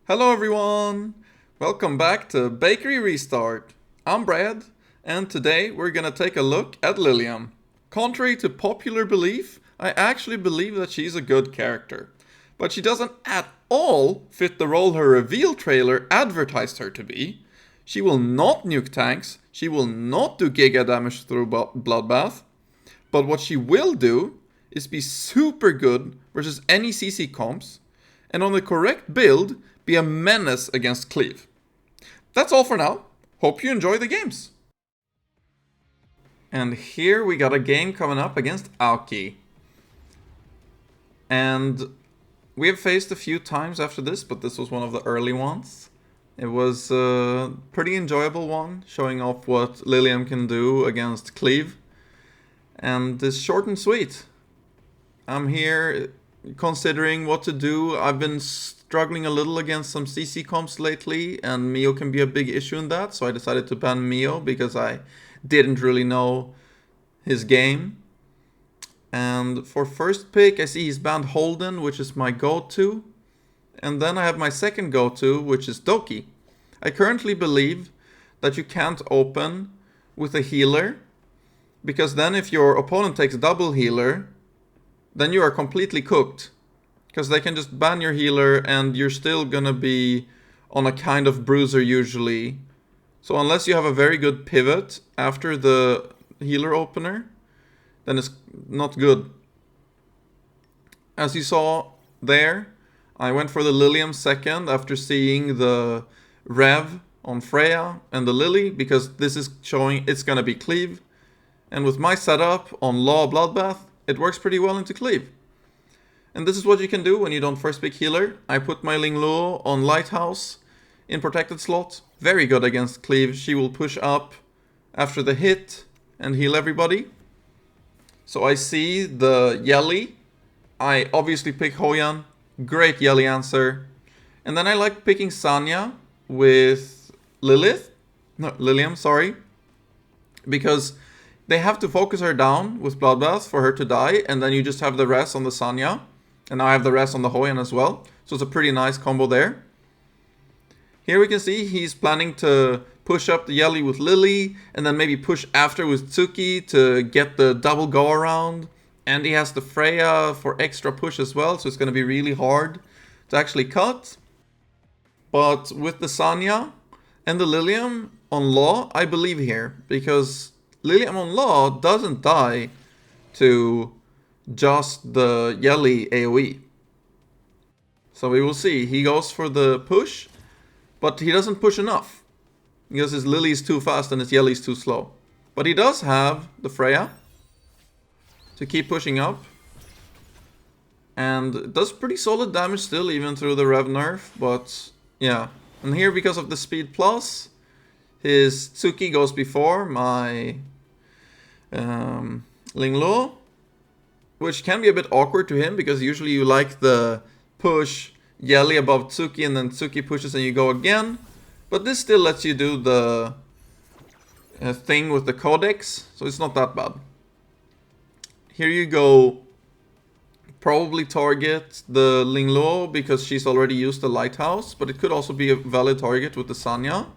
Hello everyone! Welcome back to Bakery Restart. I'm Brad, and today we're gonna take a look at Liliam. Contrary to popular belief, I actually believe that she's a good character. But she doesn't at all fit the role her reveal trailer advertised her to be. She will not nuke tanks, she will not do giga damage through Bloodbath, but what she will do is be super good versus any CC comps, and on the correct build, be a menace against Cleave. That's all for now. Hope you enjoy the games. And here we got a game coming up against Aoki. And we have faced a few times after this, but this was one of the early ones. It was a pretty enjoyable one, showing off what Liliam can do against Cleave. And it's short and sweet. I'm here considering what to do. I've been struggling a little against some CC comps lately, and Mio can be a big issue in that, so I decided to ban Mio because I didn't really know his game. And for first pick, I see he's banned Holden, which is my go-to. And then I have my second go-to, which is Doki. I currently believe that you can't open with a healer, because then if your opponent takes double healer, then you are completely cooked. Because they can just ban your healer and you're still gonna be on a kind of bruiser usually. So unless you have a very good pivot after the healer opener, then it's not good. As you saw there, I went for the Liliam second after seeing the Rev on Freya and the Lily, because this is showing it's gonna be Cleave. And with my setup on Law Bloodbath, it works pretty well into Cleave. And this is what you can do when you don't first pick healer. I put my Ling Luo on Lighthouse in protected slot. Very good against Cleave. She will push up after the hit and heal everybody. So I see the Yelly. I obviously pick Hoyan. Great Yelly answer. And then I like picking Sanya with Liliam, sorry. Because they have to focus her down with Bloodbath for her to die, and then you just have the rest on the Sanya. And now I have the rest on the Hoyan as well. So it's a pretty nice combo there. Here we can see he's planning to push up the Yelly with Lily, and then maybe push after with Tsuki to get the double go around. And he has the Freya for extra push as well, so it's going to be really hard to actually cut. But with the Sanya and the Liliam on Law, I believe here, because Liliam on Law doesn't die to just the Yelly AoE. So we will see. He goes for the push, but he doesn't push enough, because his Lily is too fast and his Yelly is too slow. But he does have the Freya to keep pushing up. And it does pretty solid damage still, even through the Rev nerf. But yeah. And here, because of the speed plus, his Tsuki goes before my Ling Luo, which can be a bit awkward to him, because usually you like the push Yelly above Tsuki and then Tsuki pushes and you go again. But this still lets you do the thing with the codex, so it's not that bad. Here you go, probably target the Ling Luo because she's already used the Lighthouse, but it could also be a valid target with the Sanya.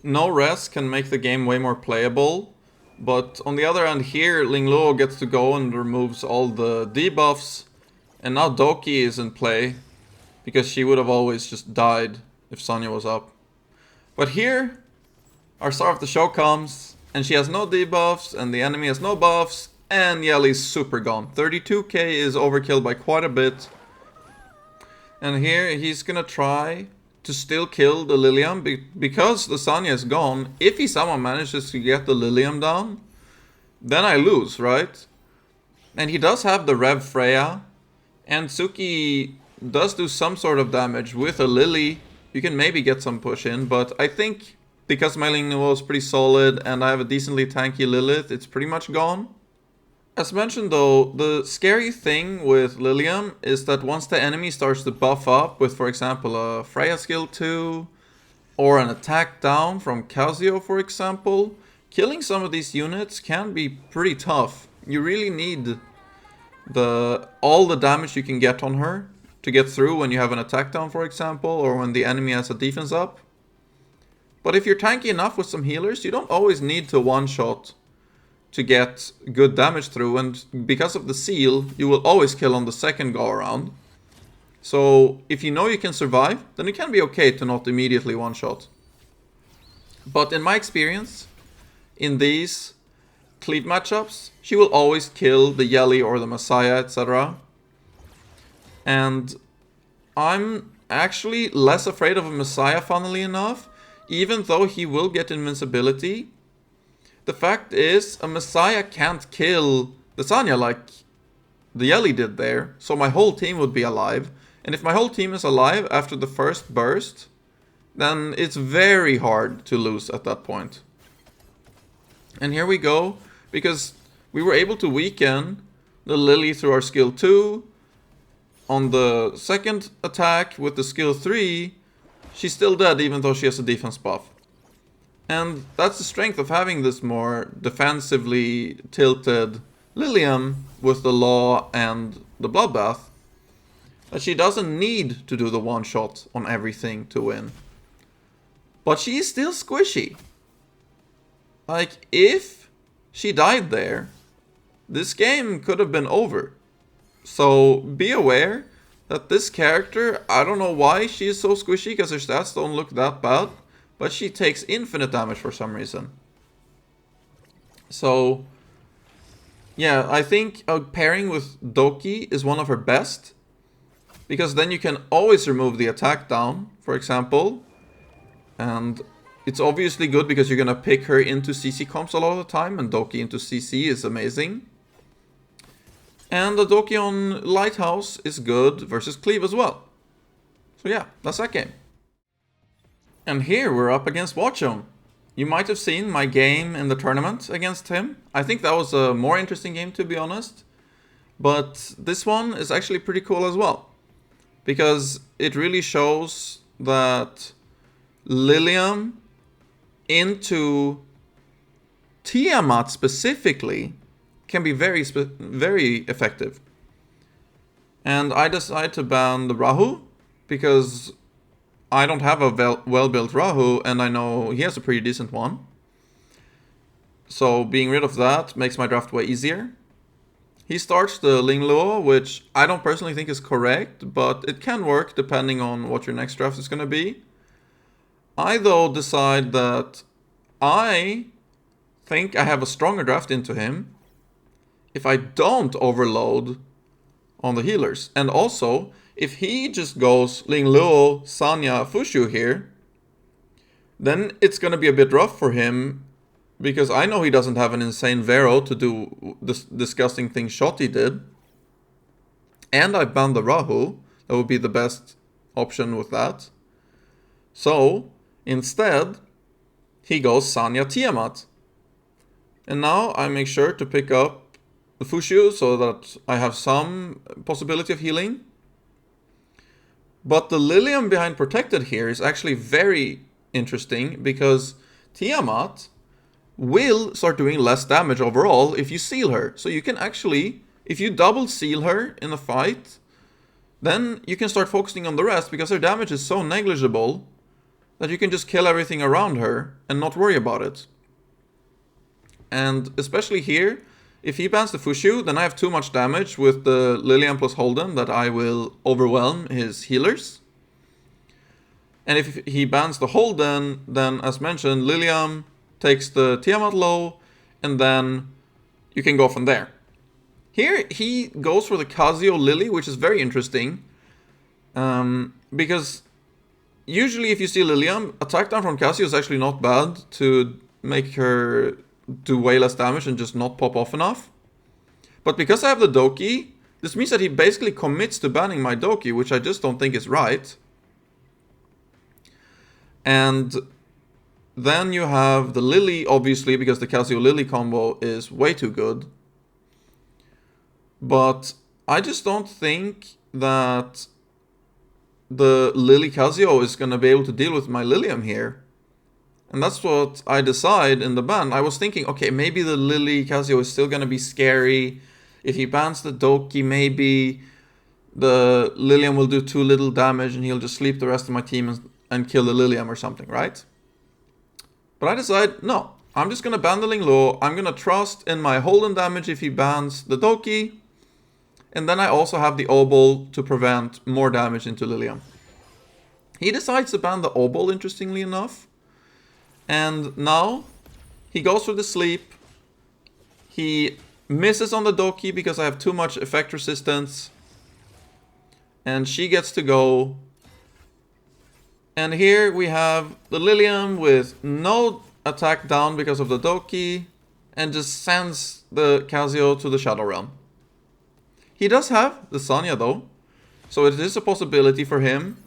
No rest can make the game way more playable. But on the other hand here, Ling Luo gets to go and removes all the debuffs. And now Doki is in play, because she would have always just died if Sanya was up. But here, our star of the show comes, and she has no debuffs, and the enemy has no buffs, and Yelly's super gone. 32k is overkill by quite a bit. And here he's gonna try to still kill the Liliam, because the Sanya is gone. If he somehow manages to get the Liliam down, then I lose, right? And he does have the Rev Freya, and Tsuki does do some sort of damage with a Lily. You can maybe get some push in, but I think because my Ling Luo is pretty solid and I have a decently tanky Lilith, it's pretty much gone. As mentioned though, the scary thing with Liliam is that once the enemy starts to buff up with, for example, a Freya skill 2 or an attack down from Casio, for example, killing some of these units can be pretty tough. You really need all the damage you can get on her to get through when you have an attack down, for example, or when the enemy has a defense up. But if you're tanky enough with some healers, you don't always need to one-shot to get good damage through, and because of the seal, you will always kill on the second go around. So if you know you can survive, then it can be okay to not immediately one-shot. But in my experience, in these Cleave matchups, she will always kill the Yelly or the Messiah, etc. And I'm actually less afraid of a Messiah, funnily enough, even though he will get invincibility. The fact is, a Messiah can't kill the Sanya like the Yelly did there, so my whole team would be alive. And if my whole team is alive after the first burst, then it's very hard to lose at that point. And here we go, because we were able to weaken the Lily through our skill 2. On the second attack with the skill 3, she's still dead even though she has a defense buff. And that's the strength of having this more defensively tilted Liliam with the Law and the Bloodbath. That she doesn't need to do the one-shot on everything to win. But she's still squishy. Like, if she died there, this game could have been over. So be aware that this character, I don't know why she is so squishy, because her stats don't look that bad, but she takes infinite damage for some reason. So yeah, I think a pairing with Doki is one of her best, because then you can always remove the attack down, for example. And it's obviously good because you're gonna pick her into CC comps a lot of the time, and Doki into CC is amazing. And the Doki on Lighthouse is good versus Cleave as well. So yeah, that's that game. And here we're up against Watchoum. You might have seen my game in the tournament against him. I think that was a more interesting game, to be honest. But this one is actually pretty cool as well, because it really shows that Liliam into Tiamat specifically can be very effective. And I decided to ban the Rahu because I don't have a well-built Rahu, and I know he has a pretty decent one. So being rid of that makes my draft way easier. He starts the Ling Luo, which I don't personally think is correct, but it can work depending on what your next draft is going to be. I, though, decide that I think I have a stronger draft into him if I don't overload on the healers. And also, if he just goes Ling Luo, Sanya, Fushu here, then it's going to be a bit rough for him, because I know he doesn't have an insane Vero to do this disgusting thing Shotty did. And I banned the Rahu. That would be the best option with that. So instead, he goes Sanya Tiamat. And now I make sure to pick up the Fushu so that I have some possibility of healing. But the Lilium behind Protected here is actually very interesting, because Tiamat will start doing less damage overall if you seal her. So you can actually, if you double seal her in a fight, then you can start focusing on the rest, because her damage is so negligible that you can just kill everything around her and not worry about it. And especially here, if he bans the Fushu, then I have too much damage with the Liliam plus Holden that I will overwhelm his healers. And if he bans the Holden, then as mentioned, Liliam takes the Tiamat low, and then you can go from there. Here he goes for the Casio Lily, which is very interesting, because usually if you see Liliam, attack down from Casio is actually not bad to make her do way less damage and just not pop off enough. But because I have the Doki, this means that he basically commits to banning my Doki, which I just don't think is right. And then you have the Lily, obviously, because the Casio Lily combo is way too good. But I just don't think that the Lily Casio is going to be able to deal with my Lilium here. And that's what I decide in the ban. I was thinking, okay, maybe the Lily Casio is still going to be scary. If he bans the Doki, maybe the Liliam will do too little damage and he'll just sleep the rest of my team and kill the Liliam or something, right? But I decide, no, I'm just gonna ban the Ling Lo. I'm gonna trust in my Holden damage if he bans the Doki. And then I also have the Obol to prevent more damage into Liliam. He decides to ban the Obol, interestingly enough. And now he goes for the sleep. He misses on the Doki because I have too much effect resistance. And she gets to go. And here we have the Liliam with no attack down because of the Doki. And just sends the Casio to the Shadow Realm. He does have the Sanya though. So it is a possibility for him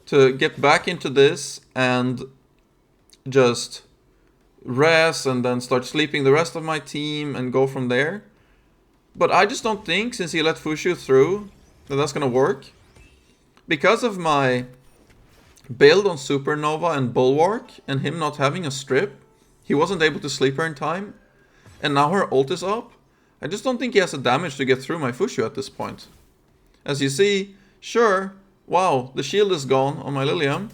to get back into this and just rest and then start sleeping the rest of my team and go from there. But I just don't think, since he let Fushu through, that that's gonna work. Because of my build on Supernova and Bulwark and him not having a strip, he wasn't able to sleep her in time. And now her ult is up. I just don't think he has the damage to get through my Fushu at this point. As you see, sure, wow, the shield is gone on my Liliam.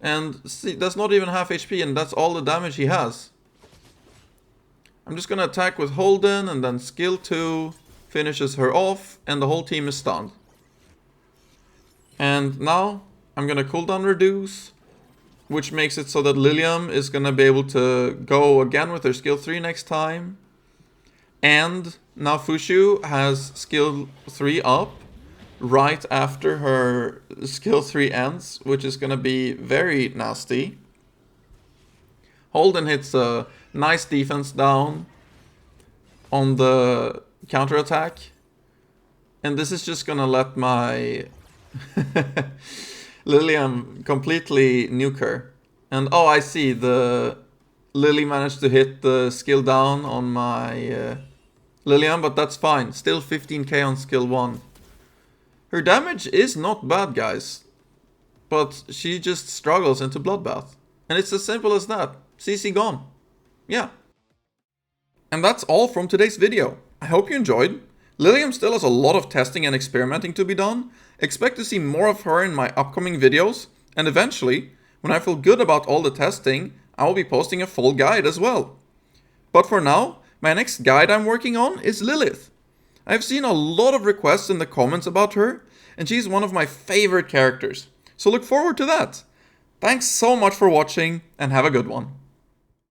And see, that's not even half HP and that's all the damage he has. I'm just gonna attack with Holden and then skill 2 finishes her off and the whole team is stunned. And now I'm gonna cooldown reduce, which makes it so that Liliam is gonna be able to go again with her skill 3 next time. And now Fushu has skill 3 up right after her skill 3 ends, which is gonna be very nasty. Holden hits a nice defense down on the counterattack. And this is just gonna let my Liliam completely nuke her. And oh, I see, the Lily managed to hit the skill down on my Liliam, but that's fine. Still 15k on skill 1. Her damage is not bad, guys. But she just struggles into Bloodbath. And it's as simple as that. CC gone. Yeah. And that's all from today's video. I hope you enjoyed. Liliam still has a lot of testing and experimenting to be done. Expect to see more of her in my upcoming videos. And eventually, when I feel good about all the testing, I will be posting a full guide as well. But for now, my next guide I'm working on is Lilith. I've seen a lot of requests in the comments about her, and she's one of my favorite characters. So look forward to that. Thanks so much for watching, and have a good one.